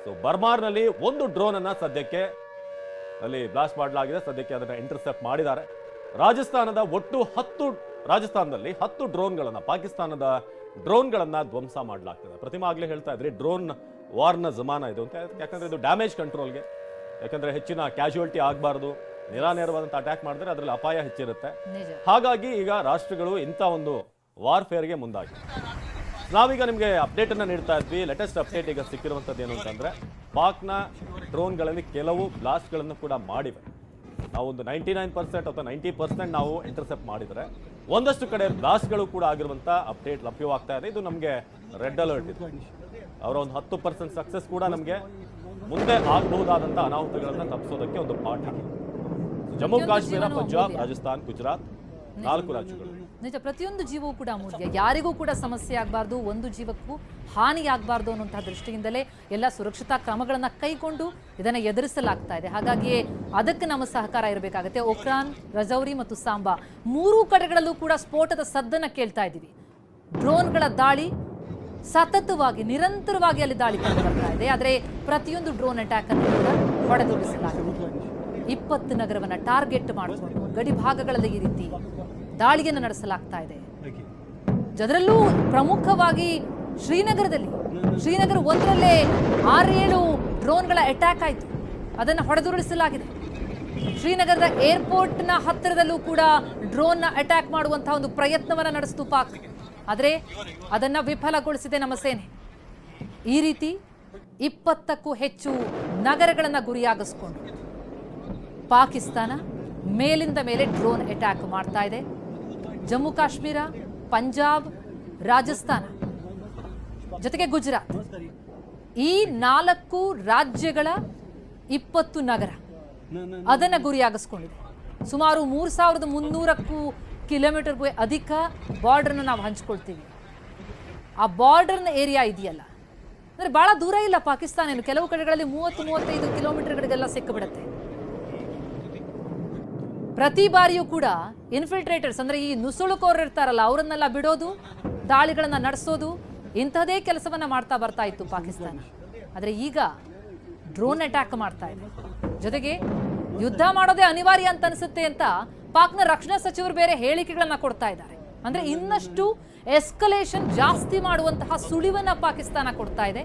So ಬರ್ಮಾರ್ನಲ್ಲಿ ಒಂದು drone ಅನ್ನ ಸದ್ಯಕ್ಕೆ ಅಲ್ಲಿ ಬ್ಲಾಸ್ಟ್ ಮಾಡಲಾಗಿದೆ. ಸದ್ಯಕ್ಕೆ ಅದನ್ನ ಇಂಟರ್ಸೆಪ್ಟ್ ಮಾಡಿದ್ದಾರೆ. ರಾಜಸ್ಥಾನದ ಒಟ್ಟು 10 ಡ್ರೋನ್ಗಳನ್ನ, ಪಾಕಿಸ್ತಾನದ ಡ್ರೋನ್ಗಳನ್ನ ಧ್ವಂಸ ಮಾಡಲಾಗ್ತದೆ. ಪ್ರತಿಮಾ ಆಗ್ಲೇ ಹೇಳ್ತಾ ಇದ್ರಿ ಡ್ರೋನ್ ವಾರ್ನ ಜಮಾನ ಇದು ಅಂತ. ಯಾಕಂದ್ರೆ ಇದು ಡ್ಯಾಮೇಜ್ ಕಂಟ್ರೋಲ್ಗೆ, ಯಾಕಂದ್ರೆ ಹೆಚ್ಚಿನ ಕ್ಯಾಶುಯಾಲಿಟಿ ಆಗಬಾರ್ದು. ನೇರಾನೇರವಾದಂಥ ಅಟ್ಯಾಕ್ ಮಾಡಿದ್ರೆ ಅದರಲ್ಲಿ ಅಪಾಯ ಹೆಚ್ಚಿರುತ್ತೆ. ಹಾಗಾಗಿ ಈಗ ರಾಷ್ಟ್ರಗಳು ಇಂಥ ಒಂದು ವಾರ್ಫೇರ್ಗೆ ಮುಂದಾಗಿ ನಾವೀಗ ನಿಮಗೆ ಅಪ್ಡೇಟ್ ಅನ್ನ ನೀಡ್ತಾ ಇದ್ವಿ. ಲೇಟೆಸ್ಟ್ ಅಪ್ಡೇಟ್ ಈಗ ಸಿಕ್ಕಿರುವಂಥದ್ದು ಏನು ಅಂತಂದ್ರೆ ಪಾಕ್ನ ಡ್ರೋನ್ಗಳಲ್ಲಿ ಕೆಲವು ಬ್ಲಾಸ್ಟ್ಗಳನ್ನು ಕೂಡ ಮಾಡಿವೆ. ನಾವು ಒಂದು 99% ಅಥವಾ 90% ನಾವು ಇಂಟರ್ಸೆಪ್ಟ್ ಮಾಡಿದರೆ ಒಂದಷ್ಟು ಕಡೆ ಬ್ಲಾಸ್ಟ್ಗಳು ಕೂಡ ಆಗಿರುವಂಥ ಅಪ್ಡೇಟ್ ಲಭ್ಯವಾಗ್ತಾ ಇದೆ. ಇದು ನಮಗೆ ರೆಡ್ ಅಲರ್ಟ್ ಇದೆ. ಅವರ ಒಂದು 10% ಸಕ್ಸಸ್ ಕೂಡ ನಮಗೆ ಮುಂದೆ ಆಗಬಹುದಾದಂಥ ಅನಾಹುತಗಳನ್ನು ತಪ್ಪಿಸೋದಕ್ಕೆ ಒಂದು ಪಾಠ. ಜಮ್ಮು ಕಾಶ್ಮೀರ, ಪಂಜಾಬ್, ರಾಜಸ್ಥಾನ್, ಗುಜರಾತ್ 4 ರಾಜ್ಯಗಳು. ನಿಜ, ಪ್ರತಿಯೊಂದು ಜೀವವೂ ಕೂಡ ಅಮೂಲ್ಯ. ಯಾರಿಗೂ ಕೂಡ ಸಮಸ್ಯೆ ಆಗಬಾರ್ದು, ಒಂದು ಜೀವಕ್ಕೂ ಹಾನಿ ಆಗಬಾರ್ದು ಅನ್ನುವಂತಹ ದೃಷ್ಟಿಯಿಂದಲೇ ಎಲ್ಲ ಸುರಕ್ಷತಾ ಕ್ರಮಗಳನ್ನು ಕೈಗೊಂಡು ಇದನ್ನು ಎದುರಿಸಲಾಗ್ತಾ ಇದೆ. ಹಾಗಾಗಿ ಅದಕ್ಕೆ ನಮ್ಮ ಸಹಕಾರ ಇರಬೇಕಾಗುತ್ತೆ. ಒಕ್ರಾನ್, ರಜೌರಿ ಮತ್ತು ಸಾಂಬಾ 3 ಕಡೆಗಳಲ್ಲೂ ಕೂಡ ಸ್ಫೋಟದ ಸದ್ದನ್ನು ಕೇಳ್ತಾ ಇದ್ದೀವಿ. ಡ್ರೋನ್ಗಳ ದಾಳಿ ಸತತವಾಗಿ, ನಿರಂತರವಾಗಿ ಅಲ್ಲಿ ದಾಳಿ ಕಂಡು ಬರ್ತಾ ಇದೆ. ಆದರೆ ಪ್ರತಿಯೊಂದು ಡ್ರೋನ್ ಅಟ್ಯಾಕ್ ಅನ್ನು ಕೂಡ ಹೊಡೆದುರುಳಿಸಲಾಗಿದೆ. 20 ನಗರವನ್ನು ಟಾರ್ಗೆಟ್ ಮಾಡಿಕೊಂಡು ಗಡಿ ಭಾಗಗಳಲ್ಲಿ ಈ ರೀತಿ ದಾಳಿಯನ್ನು ನಡೆಸಲಾಗ್ತಾ ಇದೆ. ಅದರಲ್ಲೂ ಪ್ರಮುಖವಾಗಿ ಶ್ರೀನಗರ 1ರಲ್ಲೇ 6-7 ಡ್ರೋನ್ಗಳ ಅಟ್ಯಾಕ್ ಆಯಿತು. ಅದನ್ನು ಹೊಡೆದುರುಳಿಸಲಾಗಿದೆ. ಶ್ರೀನಗರದ ಏರ್ಪೋರ್ಟ್ನ ಹತ್ತಿರದಲ್ಲೂ ಕೂಡ ಡ್ರೋನ್ನ ಅಟ್ಯಾಕ್ ಮಾಡುವಂತಹ ಒಂದು ಪ್ರಯತ್ನವನ್ನು ನಡೆಸಿತು ಪಾಕ್. ಆದರೆ ಅದನ್ನು ವಿಫಲಗೊಳಿಸಿದೆ ನಮ್ಮ ಸೇನೆ. ಈ ರೀತಿ 20ಕ್ಕೂ ಹೆಚ್ಚು ನಗರಗಳನ್ನು ಗುರಿಯಾಗಿಸಿಕೊಂಡು ಪಾಕಿಸ್ತಾನ ಮೇಲಿಂದ ಮೇಲೆ ಡ್ರೋನ್ ಅಟ್ಯಾಕ್ ಮಾಡ್ತಾ ಇದೆ. ಜಮ್ಮು ಕಾಶ್ಮೀರ, ಪಂಜಾಬ್, ರಾಜಸ್ಥಾನ ಜೊತೆಗೆ ಗುಜರಾತ್, ಈ 4 ರಾಜ್ಯಗಳ 20 ನಗರ ಅದನ್ನು ಗುರಿಯಾಗಿಸ್ಕೊಂಡಿದೆ. ಸುಮಾರು 3300 ಕಿಲೋಮೀಟರ್ಗೂ ಅಧಿಕ ಬಾರ್ಡರ್ನ ನಾವು ಹಂಚ್ಕೊಳ್ತೀವಿ. ಆ ಬಾರ್ಡರ್ನ ಏರಿಯಾ ಇದೆಯಲ್ಲ, ಅಂದರೆ ಭಾಳ ದೂರ ಇಲ್ಲ ಪಾಕಿಸ್ತಾನ. ಕೆಲವು ಕಡೆಗಳಲ್ಲಿ 30-35 ಕಿಲೋಮೀಟರ್ಗಳಿಗೆಲ್ಲ ಸಿಕ್ಕಿಬಿಡುತ್ತೆ. ಪ್ರತಿ ಬಾರಿಯೂ ಕೂಡ ಇನ್ಫಿಲ್ಟ್ರೇಟರ್ಸ್ ಅಂದರೆ ಈ ನುಸುಳುಕೋರು ಇರ್ತಾರಲ್ಲ, ಅವರನ್ನೆಲ್ಲ ಬಿಡೋದು, ದಾಳಿಗಳನ್ನು ನಡೆಸೋದು, ಇಂಥದೇ ಕೆಲಸವನ್ನು ಮಾಡ್ತಾ ಬರ್ತಾ ಇತ್ತು ಪಾಕಿಸ್ತಾನ. ಆದರೆ ಈಗ ಡ್ರೋನ್ ಅಟ್ಯಾಕ್ ಮಾಡ್ತಾ ಇದೆ. ಜೊತೆಗೆ ಯುದ್ಧ ಮಾಡೋದೇ ಅನಿವಾರ್ಯ ಅಂತ ಅನಿಸುತ್ತೆ ಅಂತ ಪಾಕ್ನ ರಕ್ಷಣಾ ಸಚಿವರು ಬೇರೆ ಹೇಳಿಕೆಗಳನ್ನು ಕೊಡ್ತಾ ಇದ್ದಾರೆ. ಅಂದರೆ ಇನ್ನಷ್ಟು ಎಸ್ಕಲೇಷನ್ ಜಾಸ್ತಿ ಮಾಡುವಂತಹ ಸುಳಿವನ್ನ ಪಾಕಿಸ್ತಾನ ಕೊಡ್ತಾ ಇದೆ.